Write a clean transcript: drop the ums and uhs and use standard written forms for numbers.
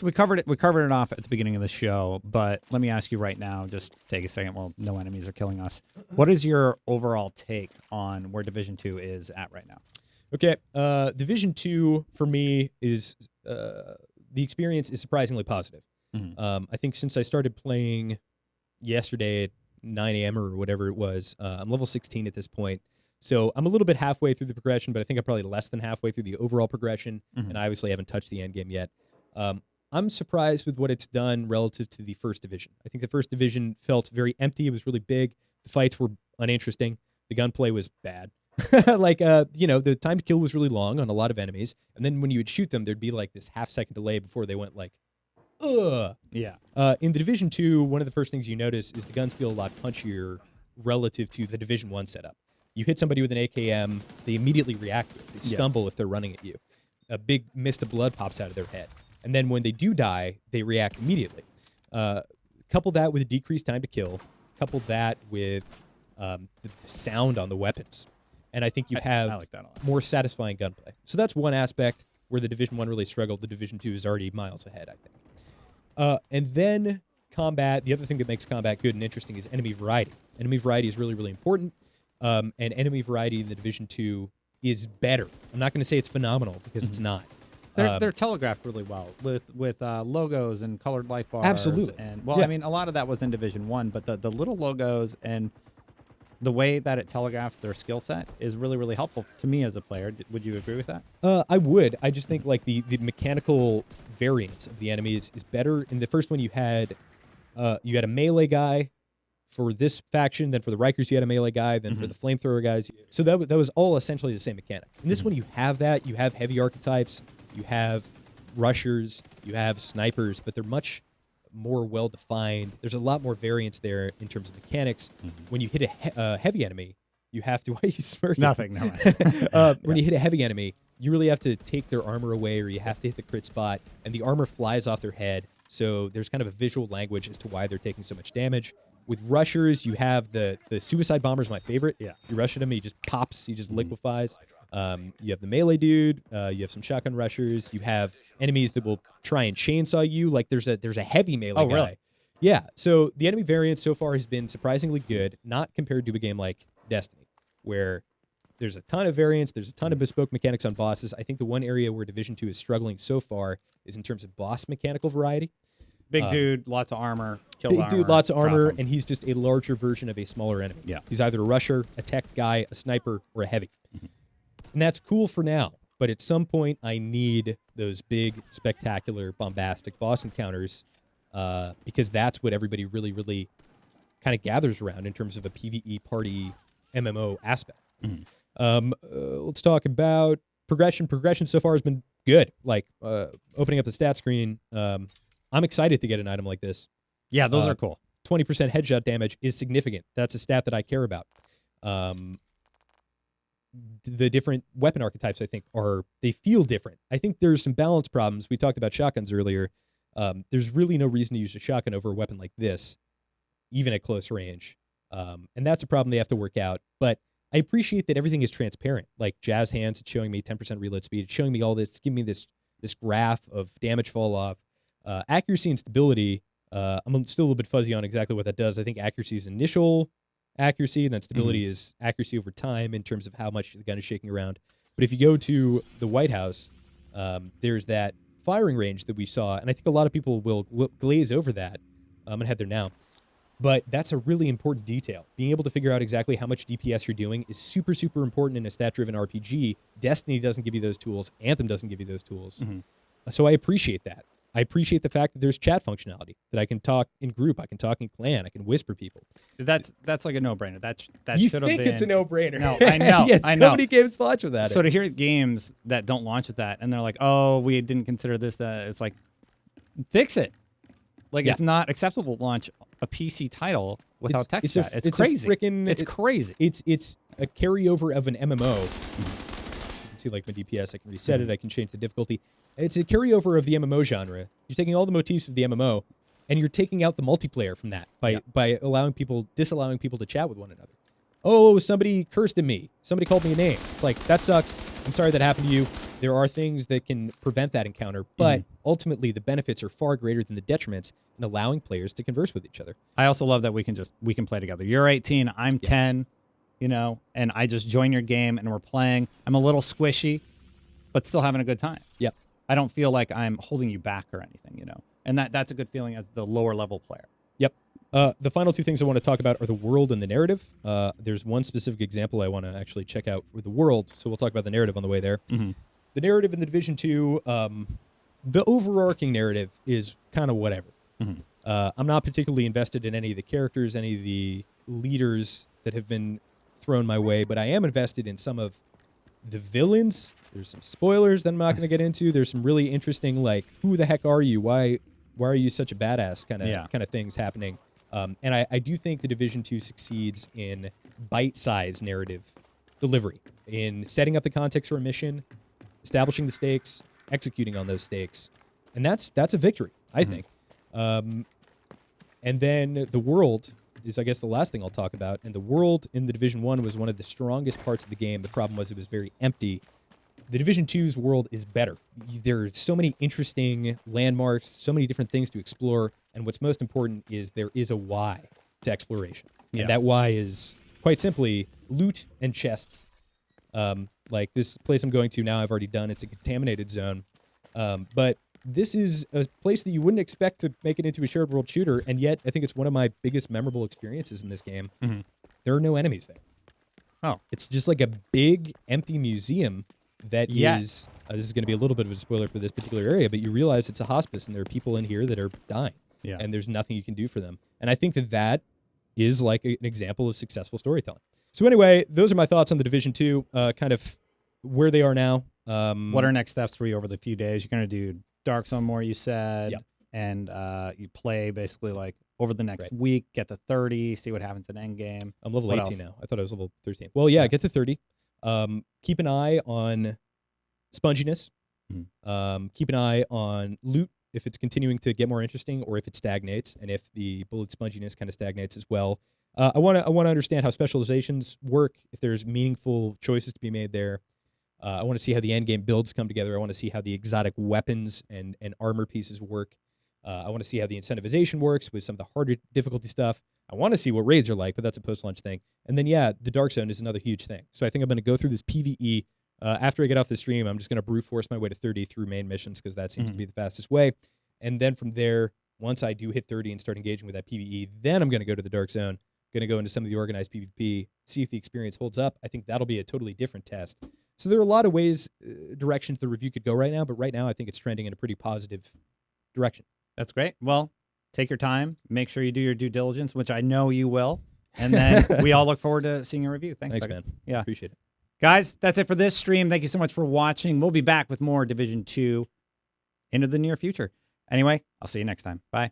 So we covered it off at the beginning of the show, but let me ask you right now, just take a second while no enemies are killing us. What is your overall take on where Division 2 is at right now? Okay, Division 2 for me is the experience is surprisingly positive. Mm-hmm. I think since I started playing yesterday at 9 a.m. or whatever it was, I'm level 16 at this point. So I'm a little bit halfway through the progression, but I think I'm probably less than halfway through the overall progression, and I obviously haven't touched the end game yet. I'm surprised with what it's done relative to the first division. I think the first division felt very empty. It was really big. The fights were uninteresting. The gunplay was bad. The time to kill was really long on a lot of enemies. And then when you would shoot them, there'd be like this half-second delay before they went like, ugh. Yeah. In the Division 2, one of the first things you notice is the guns feel a lot punchier relative to the Division 1 setup. You hit somebody with an AKM, they immediately react to it. They stumble if they're running at you. A big mist of blood pops out of their head. And then when they do die, they react immediately. Couple that with a decreased time to kill. Couple that with the sound on the weapons. And I think you have I like that a lot. more satisfying gunplay. So that's one aspect where the Division 1 really struggled. The Division 2 is already miles ahead, I think. And then combat, the other thing that makes combat good and interesting is enemy variety. Enemy variety is really, really important. And enemy variety in the Division 2 is better. I'm not going to say it's phenomenal because it's not. They're telegraphed really well with logos and colored light bars. Absolutely. And I mean, a lot of that was in Division 1, but the little logos and the way that it telegraphs their skill set is really, really helpful to me as a player. Would you agree with that? I would. I just think like the mechanical variance of the enemies is better. In the first one, you had a melee guy for this faction, then for the Rikers you had a melee guy, then for the flamethrower guys. So that was all essentially the same mechanic. In this one, you have that. You have heavy archetypes. You have rushers. You have snipers, but they're much more well-defined. There's a lot more variance there in terms of mechanics. When you hit a heavy enemy, you have to... Why are you smirking? Nothing. No. When you hit a heavy enemy, you really have to take their armor away, or you have to hit the crit spot, and the armor flies off their head. So there's kind of a visual language as to why they're taking so much damage. With rushers, you have the suicide bomber is my favorite. Yeah. You rush at him, he just pops, he just liquefies. You have the melee dude. You have some shotgun rushers. You have enemies that will try and chainsaw you. Like there's a heavy melee guy. Really? Yeah. So the enemy variance so far has been surprisingly good, not compared to a game like Destiny, where there's a ton of variance. There's a ton of bespoke mechanics on bosses. I think the one area where Division 2 is struggling so far is in terms of boss mechanical variety. Big dude, lots of armor. Big dude, lots of armor, and he's just a larger version of a smaller enemy. Yeah. He's either a rusher, a tech guy, a sniper, or a heavy. And that's cool for now. But at some point, I need those big, spectacular, bombastic boss encounters because that's what everybody really, really kind of gathers around in terms of a PvE party MMO aspect. Let's talk about progression. Progression so far has been good. Like opening up the stat screen, I'm excited to get an item like this. Yeah, those are cool. 20% headshot damage is significant. That's a stat that I care about. The different weapon archetypes, I think, they feel different. I think there's some balance problems. We talked about shotguns earlier. There's really no reason to use a shotgun over a weapon like this, even at close range. And that's a problem they have to work out. But I appreciate that everything is transparent. Like Jazz Hands, it's showing me 10% reload speed. It's showing me all this. It's giving me this graph of damage fall off. Accuracy and stability, I'm still a little bit fuzzy on exactly what that does. I think accuracy is initial accuracy, and then stability is accuracy over time in terms of how much the gun is shaking around. But if you go to the White House, there's that firing range that we saw, and I think a lot of people will glaze over that. I'm going to head there now. But that's a really important detail. Being able to figure out exactly how much DPS you're doing is super, super important in a stat-driven RPG. Destiny doesn't give you those tools. Anthem doesn't give you those tools. So I appreciate that. I appreciate the fact that there's chat functionality, that I can talk in group, I can talk in clan, I can whisper people. That's like a no-brainer. That you should have been. think it's a no-brainer? No, I know. Yeah, I know. so many games launch with that. So to hear games that don't launch with that, and they're like, "Oh, we didn't consider this," that it's like, fix it. Like it's not acceptable to launch a PC title without text chat. It's crazy. It's crazy. It's a carryover of an MMO. You can see like my DPS. I can reset it. I can change the difficulty. It's a carryover of the MMO genre. You're taking all the motifs of the MMO, and you're taking out the multiplayer from that by disallowing people to chat with one another. Oh, somebody cursed at me. Somebody called me a name. It's like, that sucks. I'm sorry that happened to you. There are things that can prevent that encounter, but ultimately the benefits are far greater than the detriments in allowing players to converse with each other. I also love that we can play together. You're 18, I'm 10, and I just join your game and we're playing. I'm a little squishy, but still having a good time. Yep. I don't feel like I'm holding you back or anything, And that's a good feeling as the lower level player. Yep. The final two things I want to talk about are the world and the narrative. There's one specific example I want to actually check out with the world, so we'll talk about the narrative on the way there. The narrative in the Division 2, the overarching narrative is kind of whatever. I'm not particularly invested in any of the characters, any of the leaders that have been thrown my way, but I am invested in some of the villains. There's some spoilers that I'm not going to get into. There's some really interesting, like, who the heck are you? Why are you such a badass kind of things happening. And I do think the Division 2 succeeds in bite-sized narrative delivery, in setting up the context for a mission, establishing the stakes, executing on those stakes. And that's a victory, I think. And then the world is, I guess, the last thing I'll talk about. And the world in the Division 1 was one of the strongest parts of the game. The problem was it was very empty. The Division 2's world is better. There are so many interesting landmarks, so many different things to explore, and what's most important is there is a why to exploration. And that why is, quite simply, loot and chests. Like this place I'm going to now, I've already done. It's a contaminated zone. But this is a place that you wouldn't expect to make it into a shared world shooter, and yet I think it's one of my biggest memorable experiences in this game. There are no enemies there. Oh. It's just like a big, empty museum that is, this is going to be a little bit of a spoiler for this particular area, but you realize it's a hospice and there are people in here that are dying. And there's nothing you can do for them. And I think that is like an example of successful storytelling. So anyway, those are my thoughts on the Division 2, kind of where they are now. What are next steps for you over the few days? You're going to do Dark Zone more, you said, and you play basically like over the next week, get to 30, see what happens in endgame. I'm level 18 now. I thought I was level 13. Well, get to 30. Keep an eye on sponginess. Keep an eye on loot, if it's continuing to get more interesting or if it stagnates, and if the bullet sponginess kind of stagnates as well. I want to understand how specializations work, if there's meaningful choices to be made there. I want to see how the end game builds come together. I want to see how the exotic weapons and armor pieces work. I want to see how the incentivization works with some of the harder difficulty stuff. I want to see what raids are like, but that's a post-launch thing. And then, the Dark Zone is another huge thing. So I think I'm going to go through this PvE. After I get off the stream, I'm just going to brute force my way to 30 through main missions because that seems to be the fastest way. And then from there, once I do hit 30 and start engaging with that PvE, then I'm going to go to the Dark Zone, going to go into some of the organized PvP, see if the experience holds up. I think that'll be a totally different test. So there are a lot of ways, directions the review could go right now, but right now I think it's trending in a pretty positive direction. That's great. Well, take your time. Make sure you do your due diligence, which I know you will. And then we all look forward to seeing your review. Thanks, man. Yeah. Appreciate it. Guys, that's it for this stream. Thank you so much for watching. We'll be back with more Division 2 into the near future. Anyway, I'll see you next time. Bye.